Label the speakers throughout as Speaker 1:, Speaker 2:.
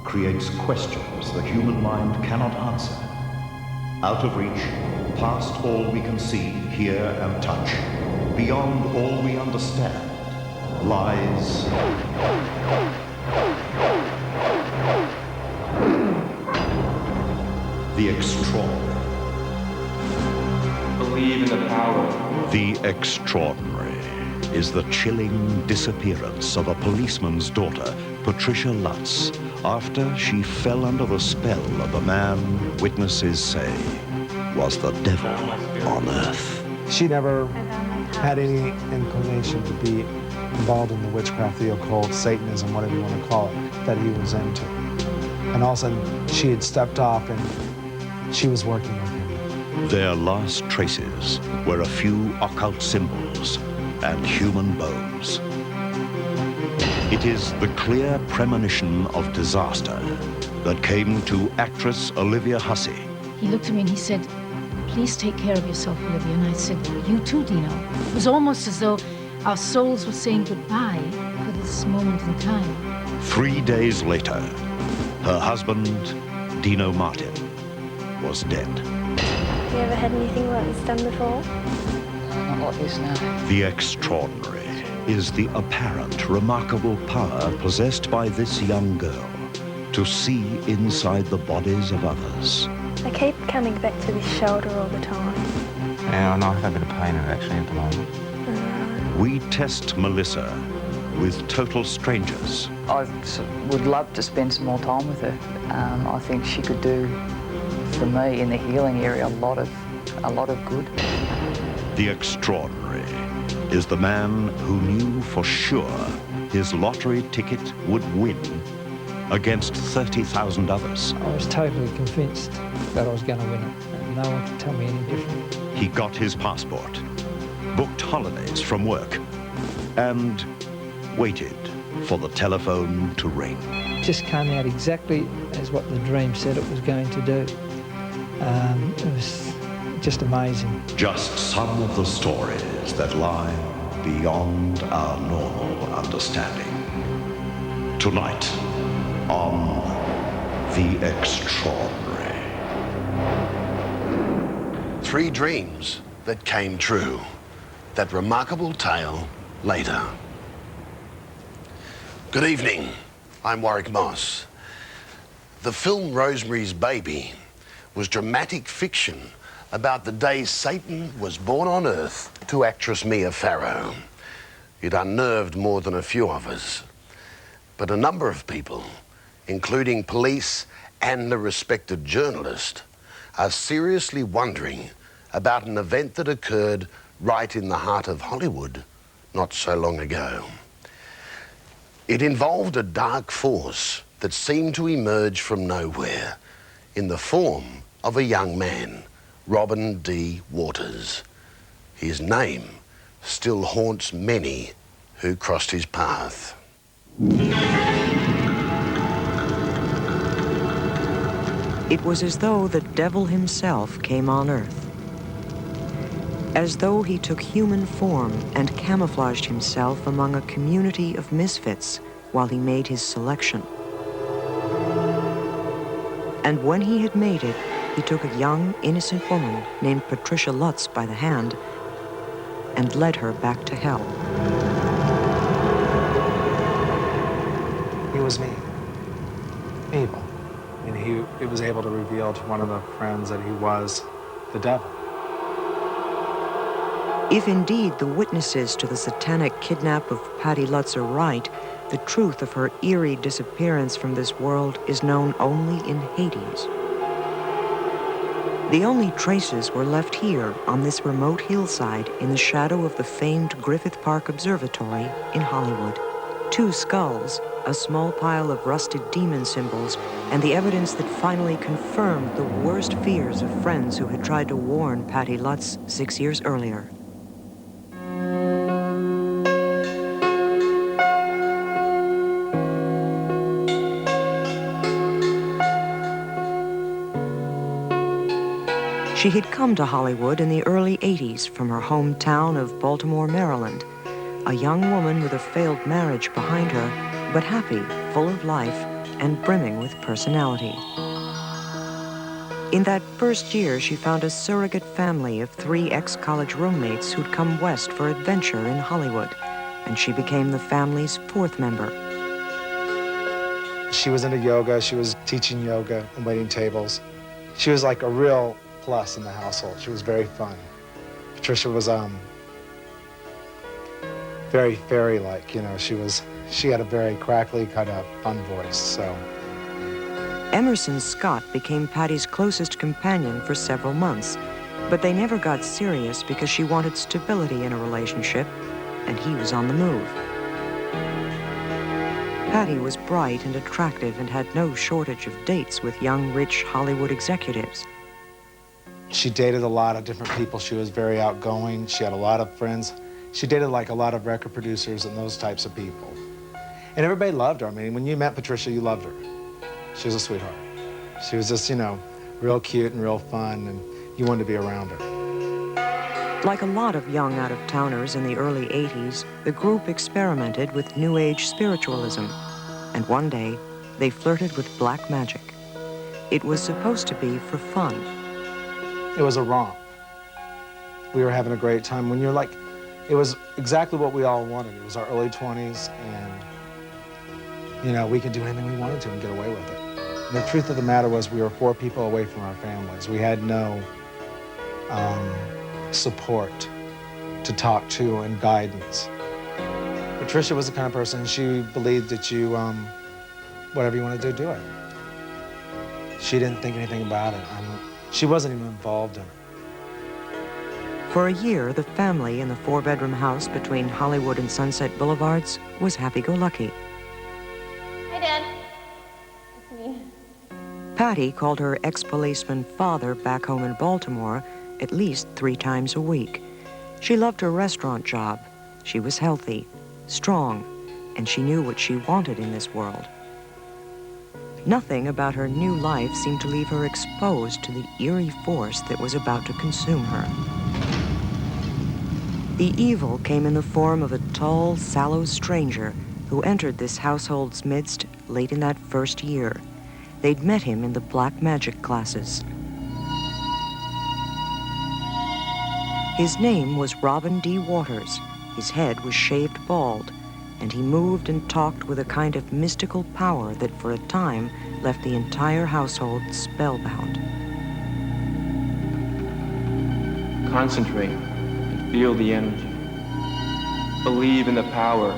Speaker 1: creates questions the human mind cannot answer. Out of reach, past all we can see, hear, and touch, beyond all we understand, lies the extraordinary.
Speaker 2: Believe in the power.
Speaker 1: The extraordinary is the chilling disappearance of a policeman's daughter, Patricia Lutz, after she fell under the spell of a man witnesses say was the devil on earth.
Speaker 3: She never had any inclination to be involved in the witchcraft, the occult, Satanism, whatever you want to call it, that he was into. And all of a sudden, she had stepped off and she was working with him.
Speaker 1: Their last traces were a few occult symbols and human bones. It is the clear premonition of disaster that came to actress Olivia Hussey.
Speaker 4: He looked at me and he said, "Please take care of yourself, Olivia." And I said, "You too, Dino." It was almost as though our souls were saying goodbye for this moment in time.
Speaker 1: 3 days later, her husband, Dino Martin, was dead.
Speaker 5: Have you ever had anything like this done before?
Speaker 6: Not like this, no.
Speaker 1: The extraordinary is the apparent remarkable power possessed by this young girl to see inside the bodies of others.
Speaker 5: I keep coming back to this shoulder all the time.
Speaker 6: Yeah, I know I have a bit of pain in it actually at the moment.
Speaker 1: We test Melissa with total strangers.
Speaker 6: I would love to spend some more time with her. I think she could do, for me, in the healing area, a lot of good.
Speaker 1: The extraordinary is the man who knew for sure his lottery ticket would win against 30,000 others.
Speaker 7: I was totally convinced that I was going to win it, and no one could tell me any different.
Speaker 1: He got his passport, booked holidays from work, and waited for the telephone to ring.
Speaker 7: It just came out exactly as what the dream said it was going to do. It was just amazing.
Speaker 1: Just some of the stories that lie beyond our normal understanding. Tonight on The Extraordinary.
Speaker 8: 3 dreams that came true. That remarkable tale later. Good evening. I'm Warwick Moss. The film Rosemary's Baby was dramatic fiction about the day Satan was born on Earth to actress Mia Farrow. It unnerved more than a few of us. But a number of people, including police and a respected journalist, are seriously wondering about an event that occurred right in the heart of Hollywood not so long ago. It involved a dark force that seemed to emerge from nowhere in the form of a young man, Robin D. Waters. His name still haunts many who crossed his path.
Speaker 9: It was as though the devil himself came on Earth. As though he took human form and camouflaged himself among a community of misfits while he made his selection. And when he had made it, he took a young, innocent woman named Patricia Lutz by the hand and led her back to hell.
Speaker 3: He was me. Evil. I mean, he was able to reveal to one of the friends that he was the devil.
Speaker 9: If indeed the witnesses to the satanic kidnap of Patty Lutz are right, the truth of her eerie disappearance from this world is known only in Hades. The only traces were left here on this remote hillside in the shadow of the famed Griffith Park Observatory in Hollywood. 2 skulls, a small pile of rusted demon symbols, and the evidence that finally confirmed the worst fears of friends who had tried to warn Patty Lutz 6 years earlier. She had come to Hollywood in the early 80s from her hometown of Baltimore, Maryland, a young woman with a failed marriage behind her, but happy, full of life, and brimming with personality. In that first year, she found a surrogate family of 3 ex-college roommates who'd come west for adventure in Hollywood, and she became the family's 4th member.
Speaker 3: She was into yoga. She was teaching yoga and waiting tables. She was like a real plus in the household. She was very fun. Patricia was very fairy-like, you know. She had a very crackly, kind of fun voice, so.
Speaker 9: Emerson Scott became Patty's closest companion for several months, but they never got serious because she wanted stability in a relationship, and he was on the move. Patty was bright and attractive and had no shortage of dates with young, rich Hollywood executives.
Speaker 3: She dated a lot of different people. She was very outgoing. She had a lot of friends. She dated like a lot of record producers and those types of people. And everybody loved her. I mean, when you met Patricia, you loved her. She was a sweetheart. She was just, you know, real cute and real fun, and you wanted to be around her.
Speaker 9: Like a lot of young out-of-towners in the early 80s, the group experimented with New Age spiritualism. And one day, they flirted with black magic. It was supposed to be for fun.
Speaker 3: It was a romp. We were having a great time. When you're like, it was exactly what we all wanted. It was our early 20s, and, you know, we could do anything we wanted to and get away with it. And the truth of the matter was we were 4 people away from our families. We had no support to talk to and guidance. Patricia was the kind of person, she believed that you, whatever you want to do it. She didn't think anything about it. She wasn't even involved in it.
Speaker 9: For a year, the family in the 4-bedroom house between Hollywood and Sunset Boulevards was happy-go-lucky.
Speaker 10: Hi, Dad. It's me.
Speaker 9: Patty called her ex-policeman father back home in Baltimore at least 3 times a week. She loved her restaurant job. She was healthy, strong, and she knew what she wanted in this world. Nothing about her new life seemed to leave her exposed to the eerie force that was about to consume her. The evil came in the form of a tall, sallow stranger who entered this household's midst late in that first year. They'd met him in the black magic classes. His name was Robin D. Waters. His head was shaved bald, and he moved and talked with a kind of mystical power that for a time left the entire household spellbound.
Speaker 2: Concentrate and feel the energy. Believe in the power.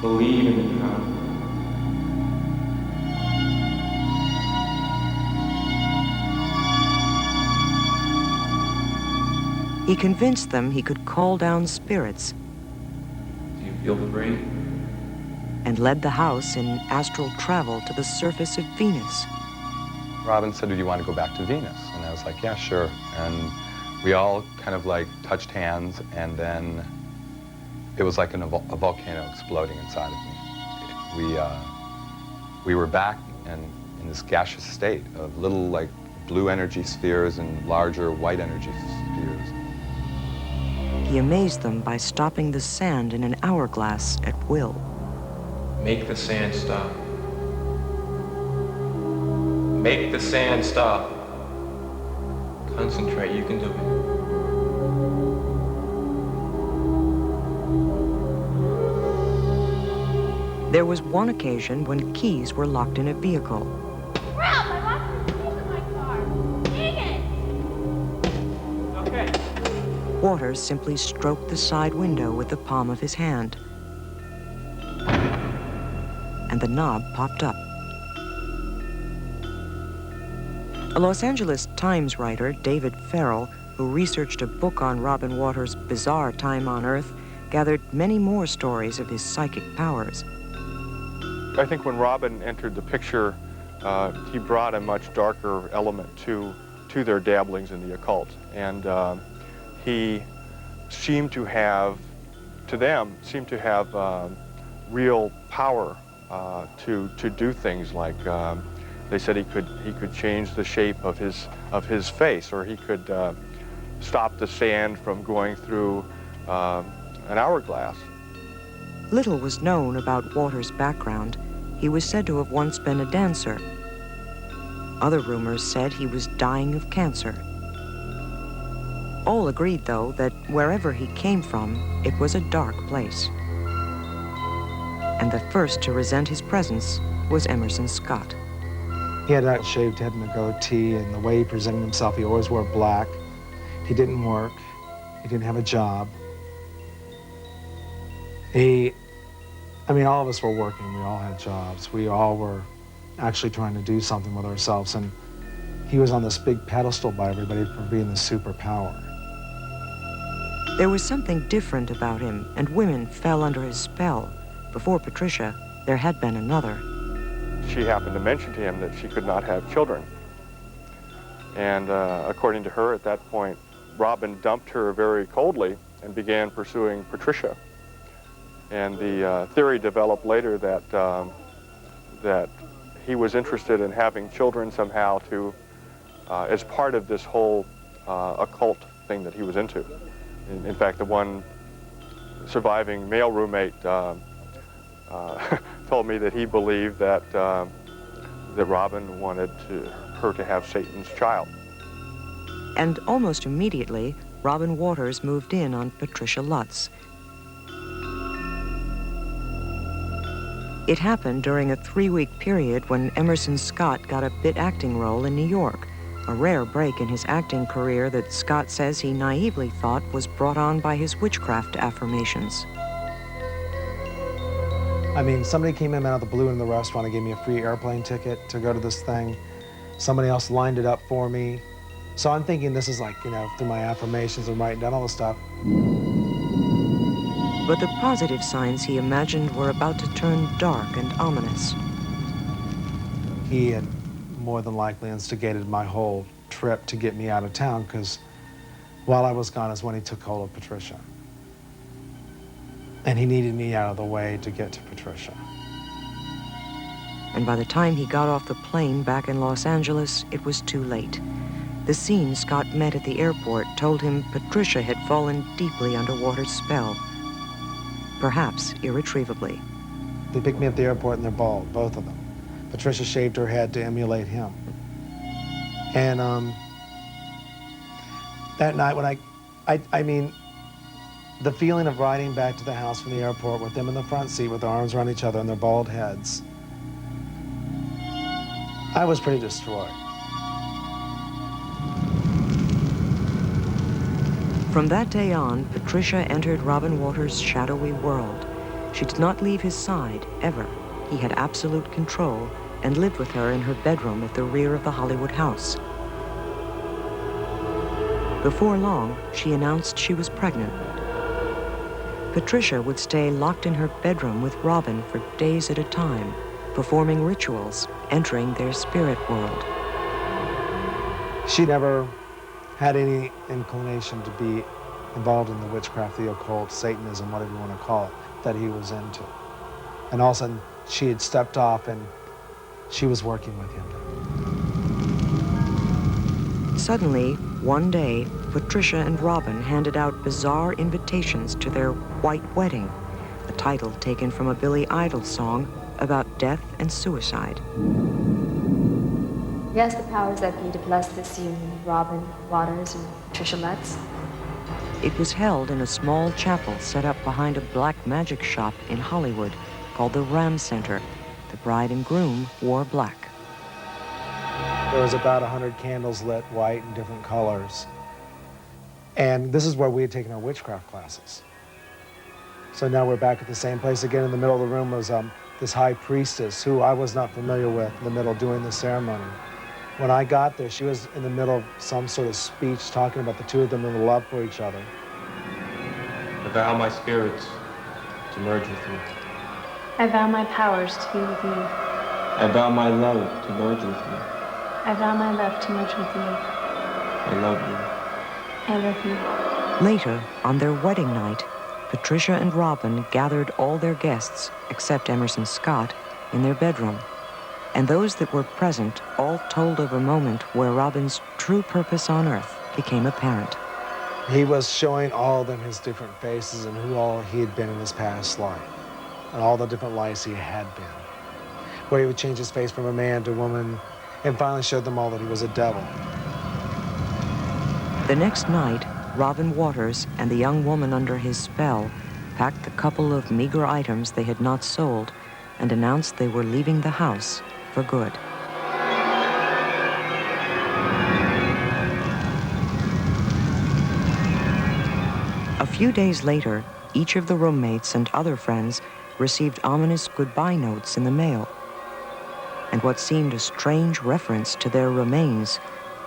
Speaker 2: Believe in the power.
Speaker 9: He convinced them he could call down spirits.
Speaker 2: Do you feel free?
Speaker 9: And led the house in astral travel to the surface of Venus.
Speaker 11: Robin said, do you want to go back to Venus? And I was like, yeah, sure. And we all kind of like touched hands, and then it was like a volcano exploding inside of me. We were back in this gaseous state of little like blue energy spheres and larger white energy spheres.
Speaker 9: He amazed them by stopping the sand in an hourglass at will.
Speaker 2: Make the sand stop. Make the sand stop. Concentrate, you can do it.
Speaker 9: There was one occasion when keys were locked in a vehicle.
Speaker 10: Ralph, I lost the keys in my car. Dang it!
Speaker 2: Okay.
Speaker 9: Waters simply stroked the side window with the palm of his hand. And the knob popped up. A Los Angeles Times writer, David Farrell, who researched a book on Robin Waters' bizarre time on Earth, gathered many more stories of his psychic powers.
Speaker 12: I think when Robin entered the picture, he brought a much darker element to their dabblings in the occult. And he seemed to have, to them, real power to do things like, they said he could change the shape of his face, or he could stop the sand from going through an hourglass.
Speaker 9: Little was known about Waters' background. he was said to have once been a dancer. Other rumors said he was dying of cancer. All agreed, though, that wherever he came from, it was a dark place. And the first to resent his presence was Emerson Scott.
Speaker 3: He had a shaved head and a goatee, and the way he presented himself, he always wore black. He didn't work. He didn't have a job. All of us were working. We all had jobs. We all were actually trying to do something with ourselves, and he was on this big pedestal by everybody for being the superpower.
Speaker 9: There was something different about him, and women fell under his spell. Before Patricia, there had been another.
Speaker 12: She happened to mention to him that she could not have children. And according to her, at that point, Robin dumped her very coldly and began pursuing Patricia. And the theory developed later that, that he was interested in having children somehow to, as part of this whole occult thing that he was into. In fact, the one surviving male roommate told me that he believed that, that Robin wanted her to have Satan's child.
Speaker 9: And almost immediately, Robin Waters moved in on Patricia Lutz. It happened during a 3-week period when Emerson Scott got a bit acting role in New York, a rare break in his acting career that Scott says he naively thought was brought on by his witchcraft affirmations.
Speaker 3: Somebody came in out of the blue in the restaurant and gave me a free airplane ticket to go to this thing. Somebody else lined it up for me. So I'm thinking this is like, through my affirmations and writing down all this stuff.
Speaker 9: But the positive signs he imagined were about to turn dark and ominous.
Speaker 3: He had more than likely instigated my whole trip to get me out of town, because while I was gone is when he took hold of Patricia. And he needed me out of the way to get to Patricia.
Speaker 9: And by the time he got off the plane back in Los Angeles, it was too late. The scene Scott met at the airport told him Patricia had fallen deeply under Waters' spell, perhaps irretrievably.
Speaker 3: They picked me up at the airport and they're bald, both of them. Patricia shaved her head to emulate him. And that night when the feeling of riding back to the house from the airport with them in the front seat with their arms around each other and their bald heads, I was pretty destroyed.
Speaker 9: From that day on, Patricia entered Robin Waters' shadowy world. She did not leave his side, ever. He had absolute control and lived with her in her bedroom at the rear of the Hollywood house. Before long, she announced she was pregnant. Patricia would stay locked in her bedroom with Robin for days at a time, performing rituals, entering their spirit world.
Speaker 3: She never had any inclination to be involved in the witchcraft, the occult, Satanism, whatever you want to call it, that he was into. And all of a sudden, she had stepped off and she was working with him.
Speaker 9: Suddenly, one day, Patricia and Robin handed out bizarre invitations to their white wedding, a title taken from a Billy Idol song about death and suicide.
Speaker 13: We ask the powers that be to bless this union of Robin Waters and Patricia Lutz.
Speaker 9: It was held in a small chapel set up behind a black magic shop in Hollywood called the Ram Center. The bride and groom wore black.
Speaker 3: There was about 100 candles lit white in different colors. And this is where we had taken our witchcraft classes. So now we're back at the same place again. In the middle of the room was this high priestess who I was not familiar with in the middle doing the ceremony. When I got there, she was in the middle of some sort of speech talking about the two of them and the love for each other.
Speaker 2: I vow my spirits to merge with you.
Speaker 5: I vow my powers to be with you.
Speaker 2: I vow my love to merge with you.
Speaker 5: I vow my love to merge with you.
Speaker 2: I love you.
Speaker 5: I love you.
Speaker 9: Later, on their wedding night, Patricia and Robin gathered all their guests, except Emerson Scott, in their bedroom. And those that were present all told of a moment where Robin's true purpose on earth became apparent.
Speaker 3: He was showing all of them his different faces and who all he had been in his past life, and all the different lives he had been. where he would change his face from a man to a woman, and finally showed them all that he was a devil.
Speaker 9: The next night, Robin Waters and the young woman under his spell packed the couple of meager items they had not sold and announced they were leaving the house for good. A few days later, each of the roommates and other friends received ominous goodbye notes in the mail, and what seemed a strange reference to their remains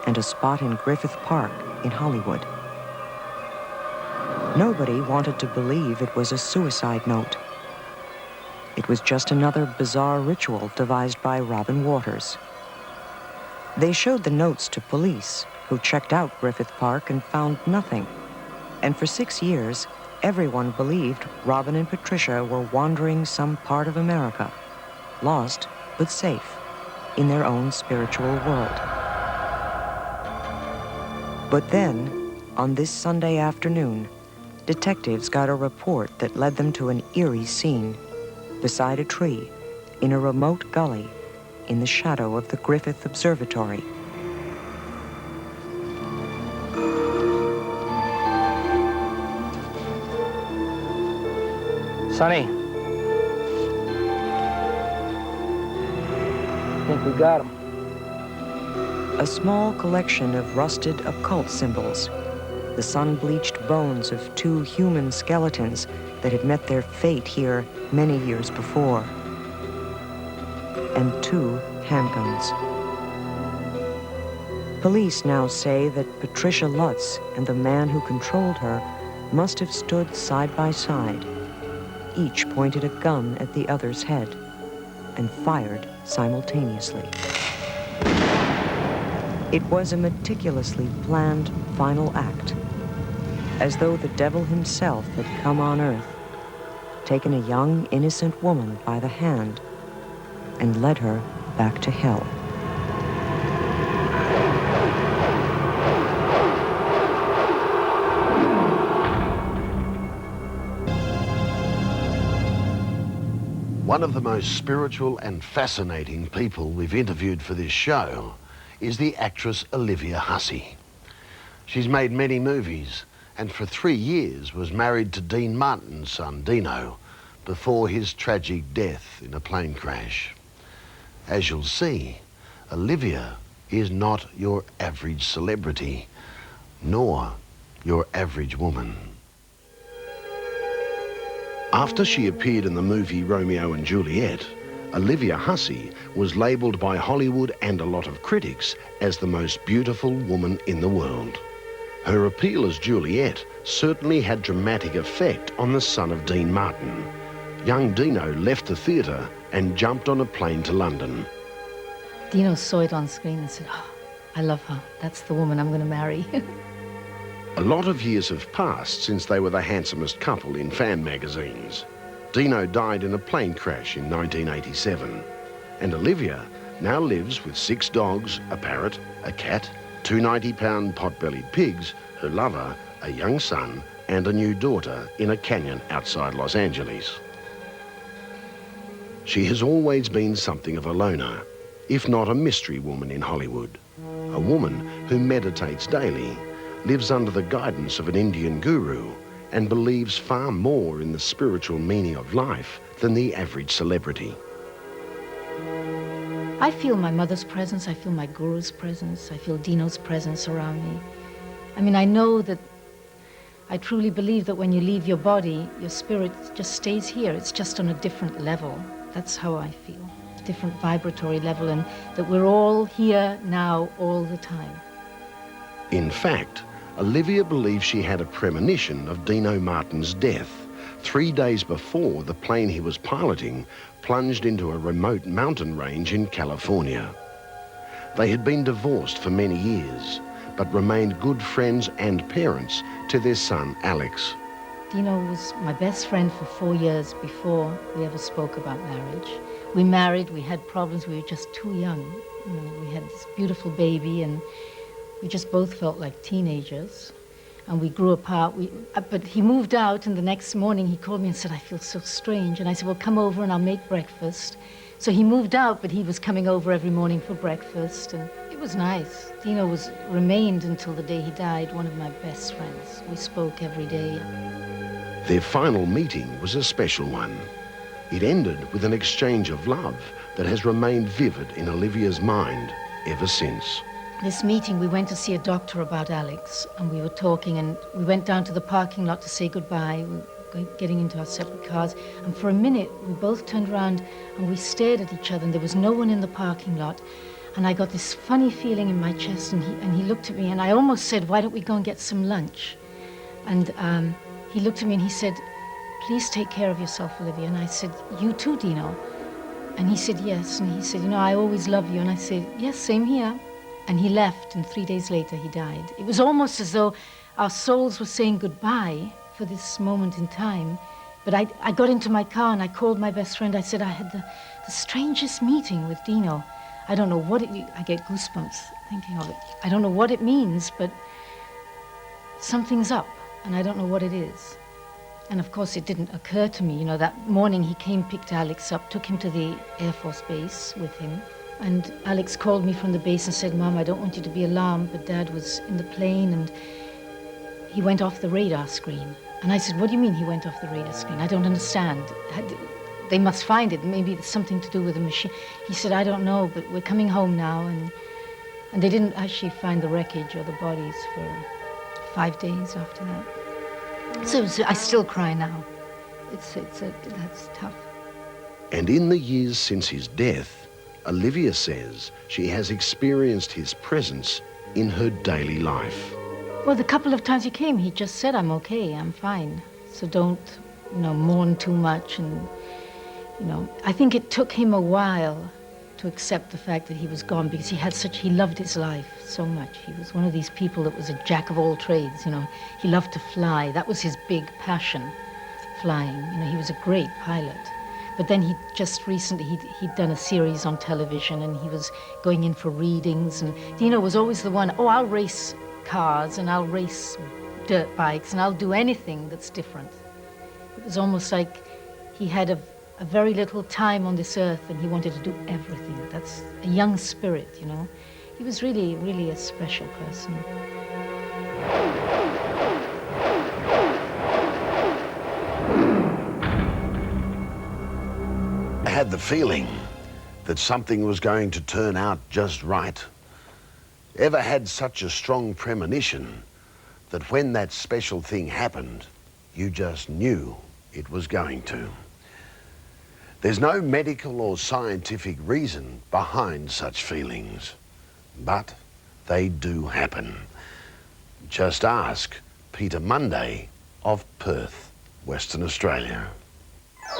Speaker 9: and a spot in Griffith Park in Hollywood. Nobody wanted to believe it was a suicide note. It was just another bizarre ritual devised by Robin Waters. They showed the notes to police, who checked out Griffith Park and found nothing. And for 6 years, everyone believed Robin and Patricia were wandering some part of America, lost but safe in their own spiritual world. But then, on this Sunday afternoon, detectives got a report that led them to an eerie scene beside a tree in a remote gully in the shadow of the Griffith Observatory.
Speaker 7: Sonny, I think we got him.
Speaker 9: A small collection of rusted occult symbols, the sun-bleached bones of 2 human skeletons that had met their fate here many years before, and 2 handguns. Police now say that Patricia Lutz and the man who controlled her must have stood side by side. Each pointed a gun at the other's head and fired simultaneously. It was a meticulously planned final act, as though the devil himself had come on Earth, taken a young, innocent woman by the hand, and led her back to hell.
Speaker 8: One of the most spiritual and fascinating people we've interviewed for this show is the actress Olivia Hussey. She's made many movies and for 3 years was married to Dean Martin's son, Dino, before his tragic death in a plane crash. As you'll see, Olivia is not your average celebrity, nor your average woman. After she appeared in the movie Romeo and Juliet, Olivia Hussey was labelled by Hollywood and a lot of critics as the most beautiful woman in the world. Her appeal as Juliet certainly had dramatic effect on the son of Dean Martin. Young Dino left the theatre and jumped on a plane to London.
Speaker 4: Dino saw it on screen and said, "Oh, I love her. That's the woman I'm going to marry."
Speaker 8: A lot of years have passed since they were the handsomest couple in fan magazines. Dino died in a plane crash in 1987, and Olivia now lives with 6 dogs, a parrot, a cat, 2 90-pound pot-bellied pigs, her lover, a young son, and a new daughter in a canyon outside Los Angeles. She has always been something of a loner, if not a mystery woman in Hollywood. A woman who meditates daily, lives under the guidance of an Indian guru, and believes far more in the spiritual meaning of life than the average celebrity.
Speaker 4: I feel my mother's presence, I feel my guru's presence, I feel Dino's presence around me. I mean, I know that, I truly believe that when you leave your body, your spirit just stays here. It's just on a different level. That's how I feel, a different vibratory level, and that we're all here now all the time.
Speaker 8: In fact, Olivia believes she had a premonition of Dino Martin's death 3 days before the plane he was piloting plunged into a remote mountain range in California. They had been divorced for many years, but remained good friends and parents to their son, Alex.
Speaker 4: Dino was my best friend for 4 years before we ever spoke about marriage. We married, we had problems, we were just too young. You know, we had this beautiful baby, and we just both felt like teenagers, and we grew apart. But he moved out, and the next morning he called me and said, "I feel so strange." And I said, "Well, come over and I'll make breakfast." So he moved out, but he was coming over every morning for breakfast, and it was nice. Dino remained until the day he died, one of my best friends. We spoke every day.
Speaker 8: Their final meeting was a special one. It ended with an exchange of love that has remained vivid in Olivia's mind ever since.
Speaker 4: This meeting, we went to see a doctor about Alex, and we were talking, and we went down to the parking lot to say goodbye. We were getting into our separate cars, and for a minute, we both turned around and we stared at each other, and there was no one in the parking lot. And I got this funny feeling in my chest, and he looked at me, and I almost said, why don't we go and get some lunch? And he looked at me and he said, please take care of yourself, Olivia. And I said, you too, Dino. And he said, yes. And he said, you know, I always love you. And I said, yes, same here. And he left, and 3 days later he died. It was almost as though our souls were saying goodbye for this moment in time. But I got into my car and I called my best friend. I said, I had the strangest meeting with Dino. I don't know what I get goosebumps thinking of it. I don't know what it means, but something's up, and I don't know what it is. And of course, it didn't occur to me. You know, that morning he came, picked Alex up, took him to the Air Force Base with him. And Alex called me from the base and said, Mom, I don't want you to be alarmed, but Dad was in the plane and he went off the radar screen. And I said, what do you mean he went off the radar screen? I don't understand. They must find it. Maybe it's something to do with the machine. He said, I don't know, but we're coming home now. And they didn't actually find the wreckage or the bodies for 5 days after that. So I still cry now. That's tough.
Speaker 8: And in the years since his death, Olivia says she has experienced his presence in her daily life.
Speaker 4: Well, the couple of times he came, he just said, I'm okay, I'm fine. So don't, mourn too much. And, I think it took him a while to accept the fact that he was gone, because he loved his life so much. He was one of these people that was a jack of all trades, He loved to fly. That was his big passion, flying. He was a great pilot. But then he just recently, he'd done a series on television, and he was going in for readings, and Dino was always the one, I'll race cars, and I'll race dirt bikes, and I'll do anything that's different. It was almost like he had a very little time on this earth, and he wanted to do everything. That's a young spirit, He was really, really a special person.
Speaker 8: I had the feeling that something was going to turn out just right. Ever had such a strong premonition that when that special thing happened, you just knew it was going to? There's no medical or scientific reason behind such feelings, but they do happen. Just ask Peter Monday of Perth, Western Australia.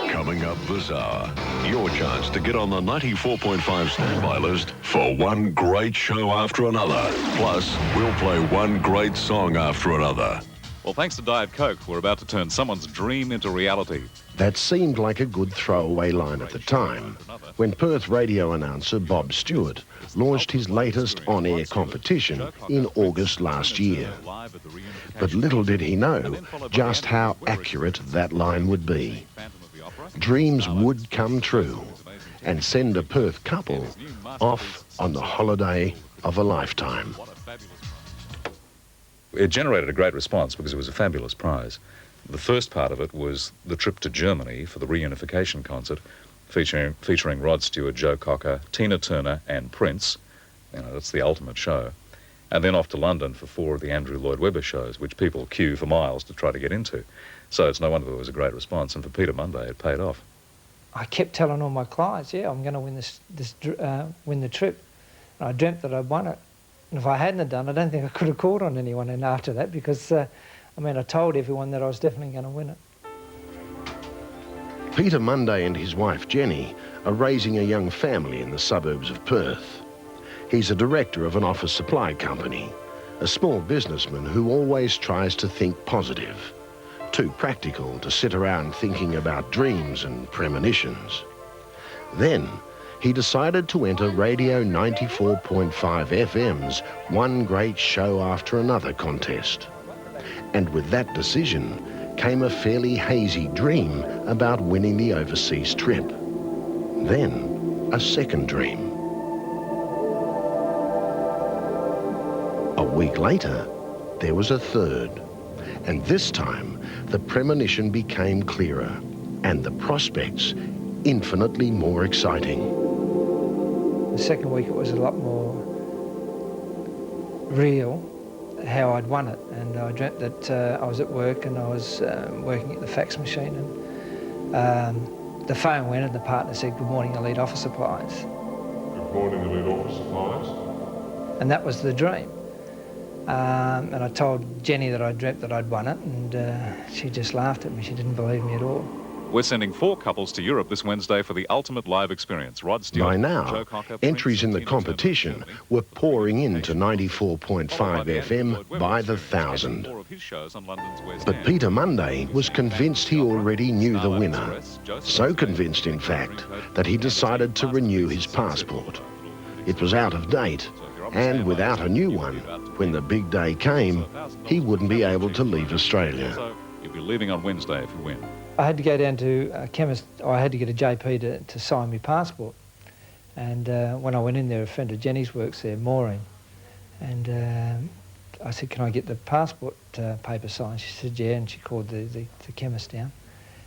Speaker 14: Coming up this hour, your chance to get on the 94.5 standby list for one great show after another. Plus, we'll play one great song after another.
Speaker 15: Well, thanks to Diet Coke, we're about to turn someone's dream into reality.
Speaker 8: That seemed like a good throwaway line at the time, when Perth radio announcer Bob Stewart launched his latest on-air competition in August last year. But little did he know just how accurate that line would be. Dreams would come true and send a Perth couple off on the holiday of a lifetime.
Speaker 15: It generated a great response because it was a fabulous prize. The first part of it was the trip to Germany for the reunification concert, featuring Rod Stewart, Joe Cocker, Tina Turner and Prince. That's the ultimate show. And then off to London for 4 of the Andrew Lloyd Webber shows, which people queue for miles to try to get into. So it's no wonder there was a great response, and for Peter Monday, it paid off.
Speaker 7: I kept telling all my clients, I'm going to win the trip. And I dreamt that I'd won it. And if I hadn't have done it, I don't think I could have called on anyone and after that, because, I told everyone that I was definitely going to win it.
Speaker 8: Peter Monday and his wife Jenny are raising a young family in the suburbs of Perth. He's a director of an office supply company, a small businessman who always tries to think positive, too practical to sit around thinking about dreams and premonitions. Then he decided to enter Radio 94.5 FM's One Great Show After Another contest. And with that decision came a fairly hazy dream about winning the overseas trip. Then a second dream. A week later, there was a third, and this time the premonition became clearer and the prospects infinitely more exciting.
Speaker 7: The second week it was a lot more real how I'd won it, and I dreamt that I was at work and I was working at the fax machine, and the phone went and the partner said, "Good morning, Elite Office Supplies."
Speaker 16: Good morning, Elite Office Supplies.
Speaker 7: And that was the dream. And I told Jenny that I dreamt that I'd won it, and she just laughed at me. She didn't believe me at all.
Speaker 15: We're sending 4 couples to Europe this Wednesday for the ultimate live experience. Rod Stewart,
Speaker 8: By now,
Speaker 15: Joe Cocker,
Speaker 8: entries in the
Speaker 15: Tina
Speaker 8: competition
Speaker 15: Turner,
Speaker 8: were pouring into 94.5 FM by the thousand.
Speaker 15: more of his shows on London's West
Speaker 8: But
Speaker 15: End.
Speaker 8: Peter Monday was convinced he already knew the winner. So convinced, in fact, that he decided to renew his passport. It was out of date, and without a new one, when the big day came, he wouldn't be able to leave Australia.
Speaker 15: So you'll be leaving on Wednesday if you win.
Speaker 7: I had to go down to a chemist, I had to get a JP to sign my passport. And when I went in there, a friend of Jenny's works there, Maureen, and I said, "Can I get the passport paper signed?" She said, "Yeah," and she called the chemist down.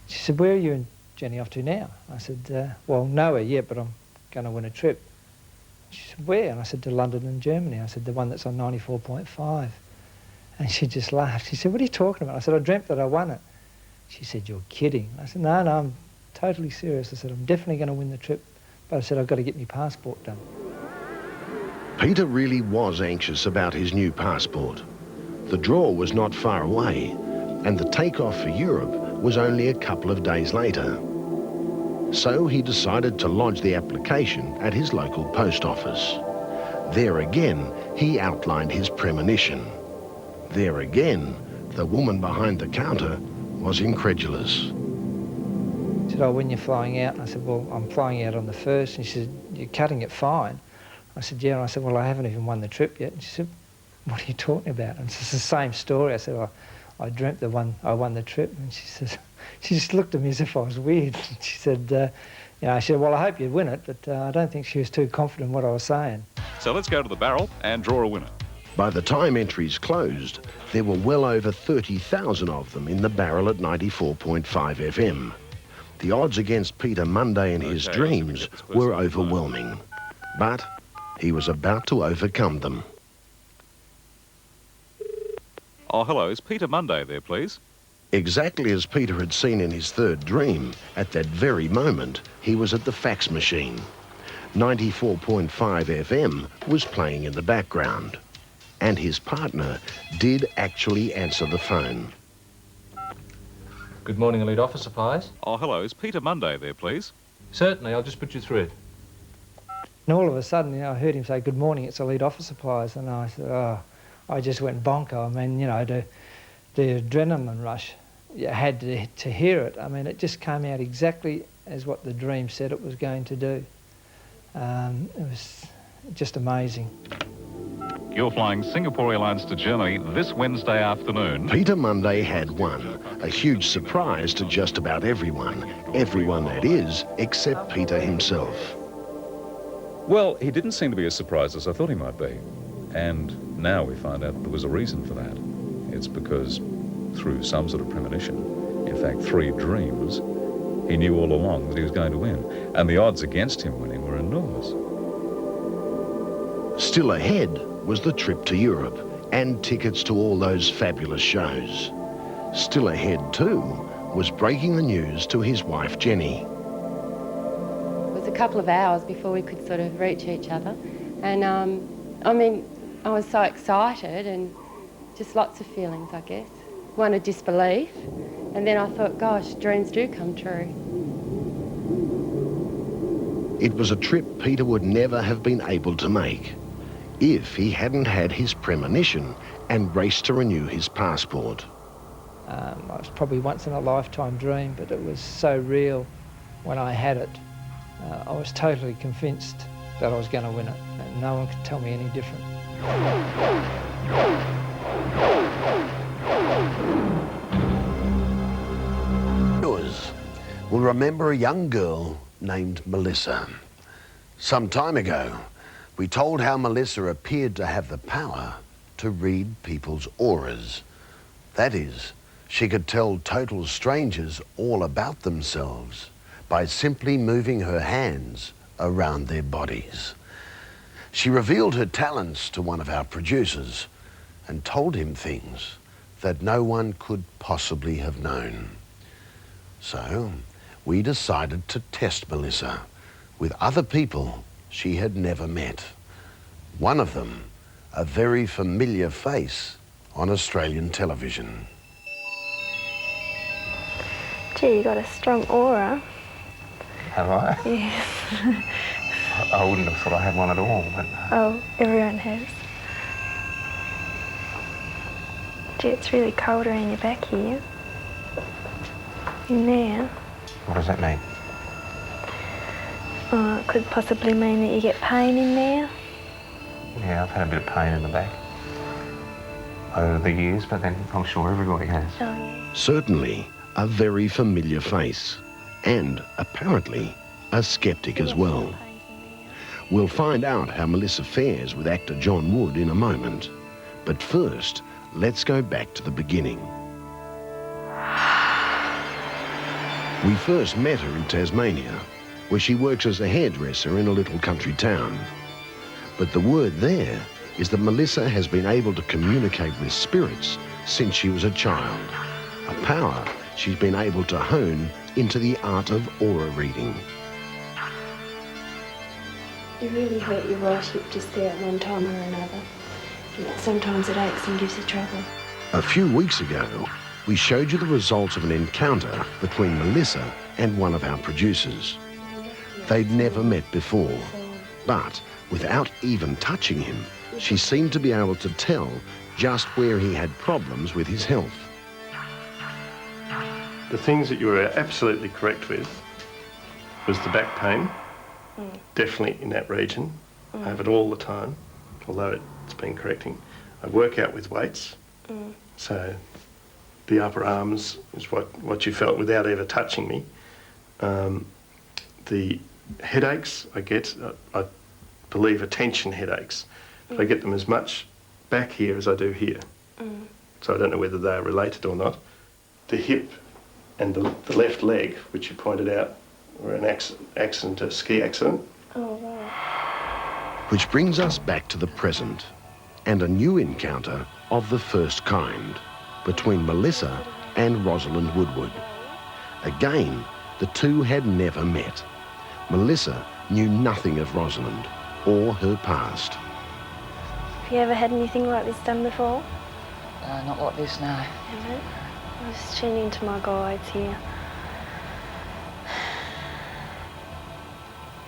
Speaker 7: She said, "Where are you and Jenny off to now?" I said, "Well, nowhere yet, but I'm going to win a trip." She said, "Where?" And I said, "To London and Germany." I said, "The one that's on 94.5. And she just laughed. She said, "What are you talking about?" I said, "I dreamt that I won it." She said, "You're kidding." I said, no, I'm totally serious." I said, "I'm definitely going to win the trip." But I said, "I've got to get my passport done."
Speaker 8: Peter really was anxious about his new passport. The draw was not far away, and the takeoff for Europe was only a couple of days later. So he decided to lodge the application at his local post office. There again, he outlined his premonition. There again, the woman behind the counter was incredulous.
Speaker 7: She said, "Oh, when you're flying out?" And I said, "Well, I'm flying out on the 1st. And she said, "You're cutting it fine." I said, "Yeah." And I said, "Well, I haven't even won the trip yet." And she said, "What are you talking about?" And it's the same story. I said, "Well, I dreamt I won the trip." And she says, she just looked at me as if I was weird. She said, she said, "Well, I hope you'd win it," but I don't think she was too confident in what I was saying.
Speaker 15: So let's go to the barrel and draw a winner.
Speaker 8: By the time entries closed, there were well over 30,000 of them in the barrel at 94.5 FM. The odds against Peter Monday and his dreams were overwhelming, but he was about to overcome them.
Speaker 15: Oh, hello. Is Peter Monday there, please?
Speaker 8: Exactly as Peter had seen in his third dream, at that very moment, he was at the fax machine. 94.5 FM was playing in the background, and his partner did actually answer the phone.
Speaker 17: Good morning, Elite Office Supplies.
Speaker 15: Oh, hello. Is Peter Monday there, please?
Speaker 17: Certainly, I'll just put you through.
Speaker 7: And all of a sudden, I heard him say, "Good morning, it's Elite Office Supplies." And I said, "Oh," I just went bonker. I mean, the adrenaline rush, you had to hear it. I mean, it just came out exactly as what the dream said it was going to do. It was just amazing.
Speaker 15: You're flying Singapore Airlines to Germany this Wednesday afternoon.
Speaker 8: Peter Monday had won, a huge surprise to just about everyone. Everyone, that is, except Peter himself.
Speaker 15: Well, he didn't seem to be as surprised as I thought he might be. And now we find out there was a reason for that. It's because through some sort of premonition, in fact 3 dreams, he knew all along that he was going to win. And the odds against him winning were enormous.
Speaker 8: Still ahead was the trip to Europe and tickets to all those fabulous shows. Still ahead, too, was breaking the news to his wife, Jenny.
Speaker 18: It was a couple of hours before we could sort of reach each other. And, I was so excited and just lots of feelings, I guess. One of disbelief, and then I thought, gosh, dreams do come true.
Speaker 8: It was a trip Peter would never have been able to make if he hadn't had his premonition and raced to renew his passport.
Speaker 7: It was probably once in a lifetime dream, but it was so real when I had it. I was totally convinced that I was going to win it, and no one could tell me any different.
Speaker 8: Viewers will remember a young girl named Melissa. Some time ago, we told how Melissa appeared to have the power to read people's auras. That is, she could tell total strangers all about themselves by simply moving her hands around their bodies. She revealed her talents to one of our producers and told him things that no one could possibly have known. So we decided to test Melissa with other people she had never met. One of them, a very familiar face on Australian television.
Speaker 5: Gee, you got a strong aura.
Speaker 19: Have I?
Speaker 5: Yes.
Speaker 19: I wouldn't have thought I had one at all, but...
Speaker 5: Oh, everyone has. Gee, it's really cold around your back here. In there.
Speaker 19: What does that mean?
Speaker 5: Oh, it could possibly mean that you get pain in there.
Speaker 19: Yeah, I've had a bit of pain in the back over the years, but then I'm sure everybody has.
Speaker 5: Oh, yeah.
Speaker 8: Certainly a very familiar face, and apparently a skeptic as well. We'll find out how Melissa fares with actor John Wood in a moment. But first, let's go back to the beginning. We first met her in Tasmania, where she works as a hairdresser in a little country town. But the word there is that Melissa has been able to communicate with spirits since she was a child, a power she's been able to hone into the art of aura reading.
Speaker 5: You really hurt your right hip just there at one time or another. Sometimes it aches and gives you trouble.
Speaker 8: A few weeks ago, we showed you the results of an encounter between Melissa and one of our producers. They'd never met before, but without even touching him, she seemed to be able to tell just where he had problems with his health.
Speaker 20: The things that you were absolutely correct with was the back pain, definitely in that region. I have it all the time, although it's been correcting. I work out with weights, so the upper arms is what you felt without ever touching me. The headaches I get, I believe, are tension headaches, but I get them as much back here as I do here. So I don't know whether they are related or not. The hip and the left leg, which you pointed out, were an accident, a ski accident.
Speaker 5: Oh, right.
Speaker 8: Which brings us back to the present and a new encounter of the first kind between Melissa and Rosalind Woodward. Again, the two had never met. Melissa knew nothing of Rosalind or her past.
Speaker 5: Have you ever had anything like this done before?
Speaker 6: Not like this, no.
Speaker 5: Haven't? I'm just tuning into my guides here.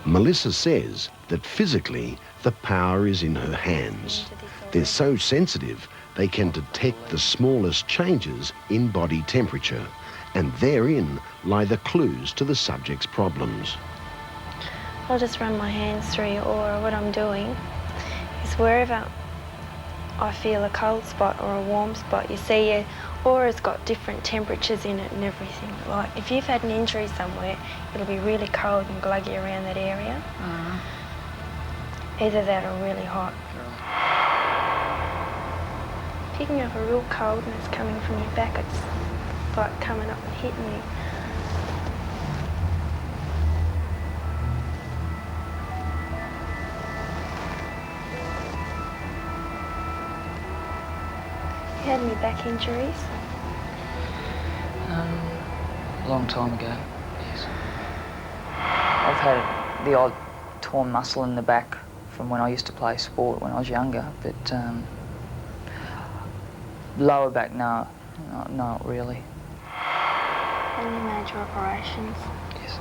Speaker 8: Melissa says that physically the power is in her hands. They're so sensitive they can detect the smallest changes in body temperature, and therein lie the clues to the subject's problems.
Speaker 5: I'll just run my hands through your aura. What I'm doing is wherever I feel a cold spot or a warm spot, you see your aura's got different temperatures in it and everything. Like if you've had an injury somewhere, it'll be really cold and gluggy around that area. Either that or really hot. Picking up a real coldness coming from your back, it's like coming up and hitting you. You had any back injuries?
Speaker 6: A long time ago, yes. I've had the odd torn muscle in the back from when I used to play sport when I was younger, but lower back, no, not really.
Speaker 5: Any major operations?
Speaker 6: Yes.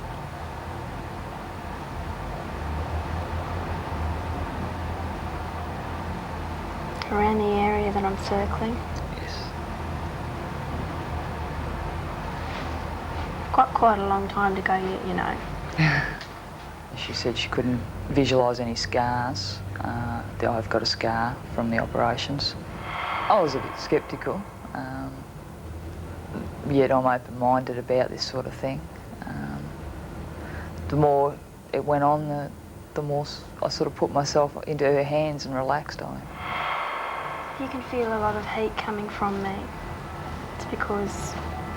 Speaker 5: Around the area that I'm circling?
Speaker 6: Yes.
Speaker 5: Got quite a long time to go yet, you know.
Speaker 6: She said she couldn't visualise any scars. I've got a scar from the operations. I was a bit sceptical, yet I'm open-minded about this sort of thing. The more it went on, the more I sort of put myself into her hands and relaxed.
Speaker 5: You can feel a lot of heat coming from me. It's because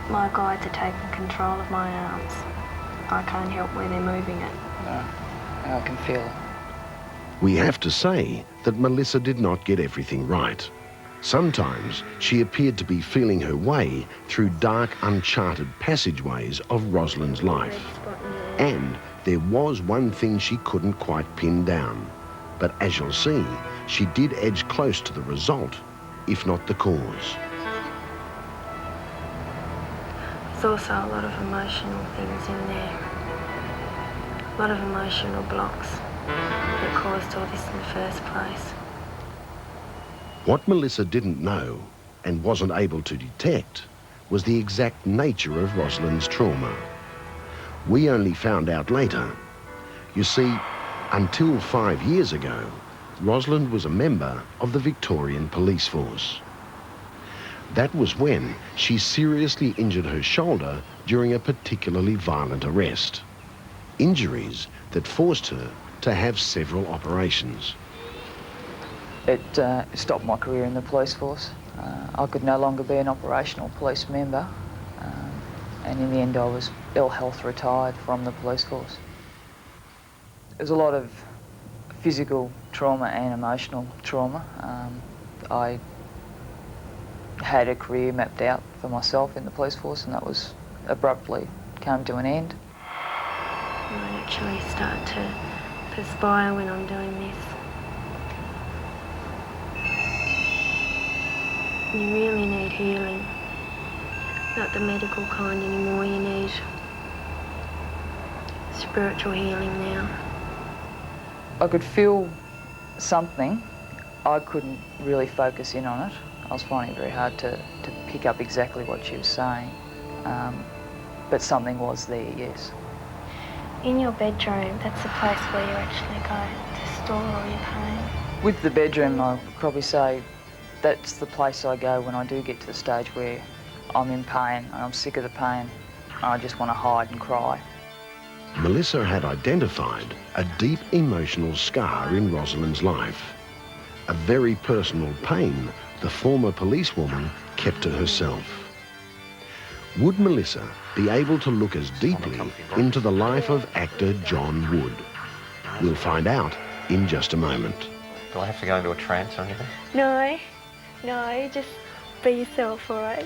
Speaker 5: my guides are taking control of my arms. I can't help where they're moving it.
Speaker 6: No, I can feel it.
Speaker 8: We have to say that Melissa did not get everything right. Sometimes she appeared to be feeling her way through dark, uncharted passageways of Rosalind's life. And there was one thing she couldn't quite pin down. But as you'll see, she did edge close to the result, if not the cause.
Speaker 5: There's also a lot of emotional things in there. A lot of emotional blocks that caused all this in the first place.
Speaker 8: What Melissa didn't know and wasn't able to detect was the exact nature of Rosalind's trauma. We only found out later. You see, until 5 years ago, Rosalind was a member of the Victorian Police Force. That was when she seriously injured her shoulder during a particularly violent arrest. Injuries that forced her to have several operations.
Speaker 6: It stopped my career in the police force. I could no longer be an operational police member, and in the end I was ill health retired from the police force. There's a lot of physical trauma and emotional trauma. I had a career mapped out for myself in the police force, and that was abruptly came to an end.
Speaker 5: I actually start to perspire when I'm doing this. You really need healing. Not the medical kind anymore, you need spiritual healing now.
Speaker 6: I could feel something. I couldn't really focus in on it. I was finding it very hard to pick up exactly what she was saying. But something was there, yes.
Speaker 5: In your bedroom, that's the place where you actually go to store all your pain.
Speaker 6: With the bedroom, I would probably say that's the place I go when I do get to the stage where I'm in pain and I'm sick of the pain and I just want to hide and cry.
Speaker 8: Melissa had identified a deep emotional scar in Rosalind's life. A very personal pain the former policewoman kept to herself. Would Melissa be able to look as deeply into the life of actor John Wood? We'll find out in just a moment.
Speaker 19: Do I have to go into a trance or anything?
Speaker 5: No, just be yourself, all right?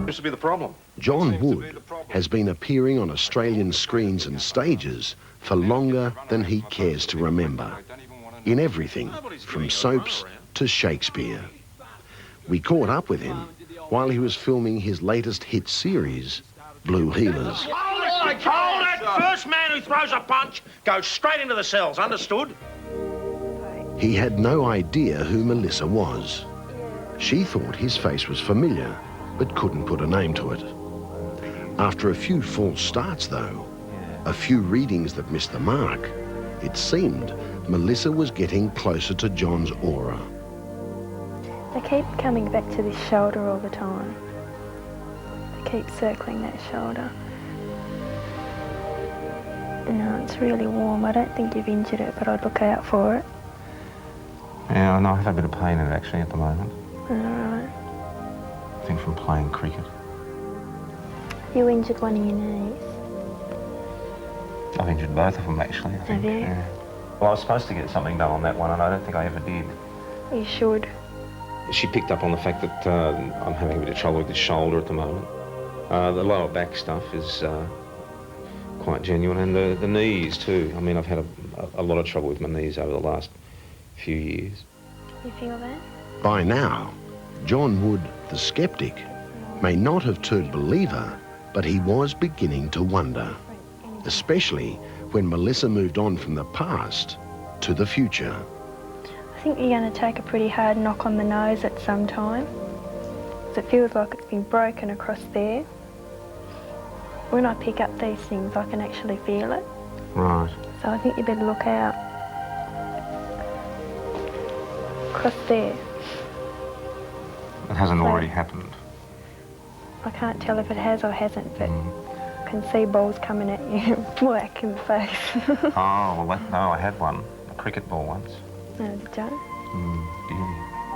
Speaker 21: This would be the problem.
Speaker 8: John Wood has been appearing on Australian screens and stages for longer than he cares to remember. In everything from soaps to Shakespeare. We caught up with him while he was filming his latest hit series, Blue Heelers.
Speaker 22: Hold it! First man who throws a punch goes straight into the cells, understood?
Speaker 8: He had no idea who Melissa was. She thought his face was familiar, but couldn't put a name to it. After a few false starts, though, a few readings that missed the mark, it seemed Melissa was getting closer to John's aura.
Speaker 5: They keep coming back to this shoulder all the time. They keep circling that shoulder. No, it's really warm. I don't think you've injured it, but I'd look out for it.
Speaker 19: Yeah, I know I have a bit of pain in it actually at the moment.
Speaker 5: All right.
Speaker 19: I think from playing cricket.
Speaker 5: You injured one of your knees.
Speaker 19: I've injured both of them actually, I think.
Speaker 5: Have you?
Speaker 19: Yeah. Well, I was supposed to get something done on that one, and I don't think I ever did.
Speaker 5: You should.
Speaker 19: She picked up on the fact that I'm having a bit of trouble with the shoulder at the moment. The lower back stuff is quite genuine, and the knees too. I mean, I've had a lot of trouble with my knees over the last few years.
Speaker 5: You feel that?
Speaker 8: By now, John Wood, the skeptic, may not have turned believer, but he was beginning to wonder, especially when Melissa moved on from the past to the future.
Speaker 5: I think you're going to take a pretty hard knock on the nose at some time. Because it feels like it's been broken across there. When I pick up these things, I can actually feel it.
Speaker 19: Right.
Speaker 5: So I think you better look out. Across there.
Speaker 19: It hasn't already happened.
Speaker 5: I can't tell if it has or hasn't, but I can see balls coming at you, whack in the face.
Speaker 19: Oh, well, no, I had one, a cricket ball once.
Speaker 5: No, did you?
Speaker 19: Beauty.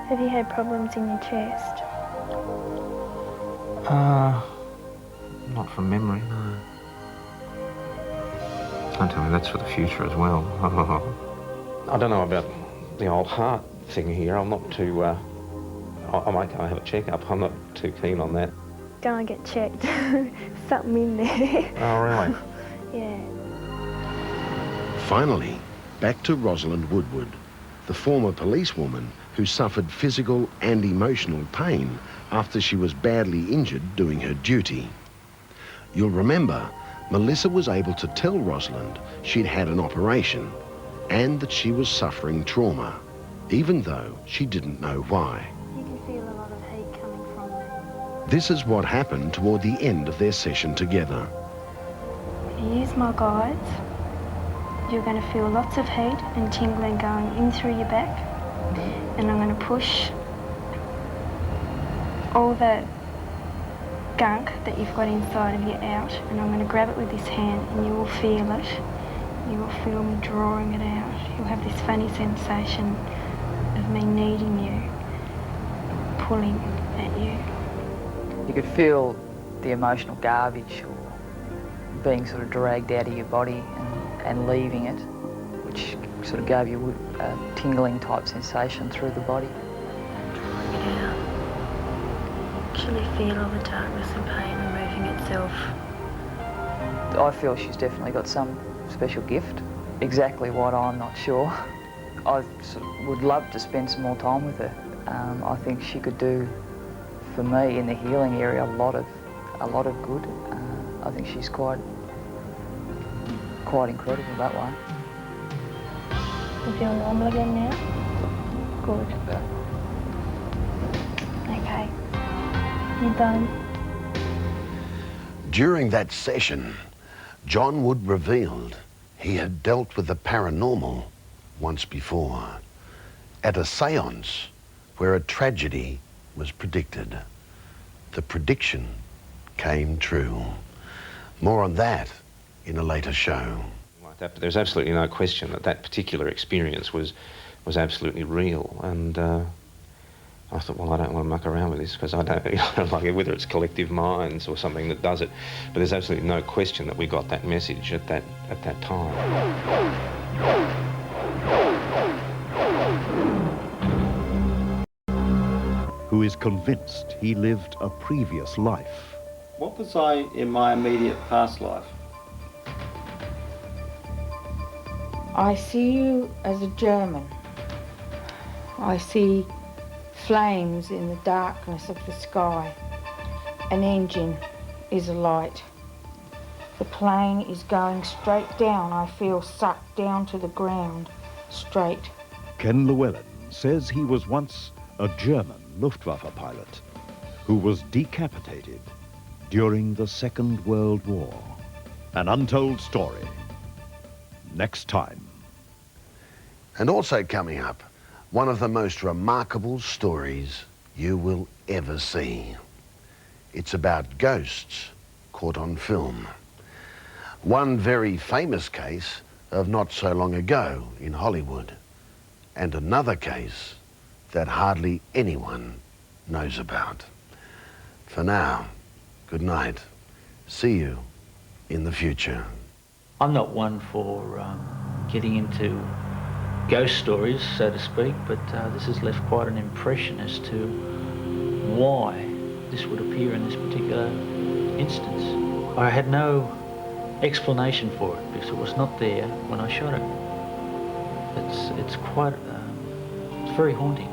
Speaker 5: Have you had problems in your chest?
Speaker 19: Not from memory, no. Don't tell me that's for the future as well. I don't know about the old heart thing here. I'm not too, I might go and have a check-up. I'm not too keen on that.
Speaker 5: Go and get checked. Something in there.
Speaker 19: Oh, really?
Speaker 5: Yeah.
Speaker 8: Finally, back to Rosalind Woodward, the former policewoman who suffered physical and emotional pain after she was badly injured doing her duty. You'll remember, Melissa was able to tell Rosalind she'd had an operation and that she was suffering trauma, even though she didn't know why.
Speaker 5: You can feel a lot of heat coming from it.
Speaker 8: This is what happened toward the end of their session together.
Speaker 5: When you use my guides, you're going to feel lots of heat and tingling going in through your back, and I'm going to push all the gunk that you've got inside of you out, and I'm going to grab it with this hand, and you will feel it. You will feel me drawing it out. You'll have this funny sensation of me needing you, pulling at you.
Speaker 6: You could feel the emotional garbage or being sort of dragged out of your body and leaving it, which sort of gave you a tingling type sensation through the body.
Speaker 5: Drawing it out. Actually feel all the darkness and pain removing itself.
Speaker 6: I feel she's definitely got some special gift. Exactly what, I'm not sure. I would love to spend some more time with her. I think she could do, for me, in the healing area, a lot of good. I think she's quite incredible that way.
Speaker 5: You feel normal again now? Good. Okay. You're done.
Speaker 8: During that session, John Wood revealed he had dealt with the paranormal once before, at a seance where a tragedy was predicted. The prediction came true. More on that in a later show.
Speaker 19: Like that, but there's absolutely no question that that particular experience was absolutely real, and I thought, well, I don't want to muck around with this because I don't like it, whether it's collective minds or something that does it. But there's absolutely no question that we got that message at that time.
Speaker 1: Who is convinced he lived a previous life.
Speaker 11: What was I in my immediate past life?
Speaker 23: I see you as a German. I see flames in the darkness of the sky. An engine is alight. The plane is going straight down. I feel sucked down to the ground, straight.
Speaker 1: Ken Llewellyn says he was once a German Luftwaffe pilot who was decapitated during the Second World War. An untold story. Next time.
Speaker 8: And also coming up, one of the most remarkable stories you will ever see. It's about ghosts caught on film. One very famous case of not so long ago in Hollywood, and another case that hardly anyone knows about. For now, good night. See you in the future.
Speaker 24: I'm not one for getting into ghost stories, so to speak, but this has left quite an impression as to why this would appear in this particular instance. I had no explanation for it because it was not there when I shot it. It's quite, it's very haunting.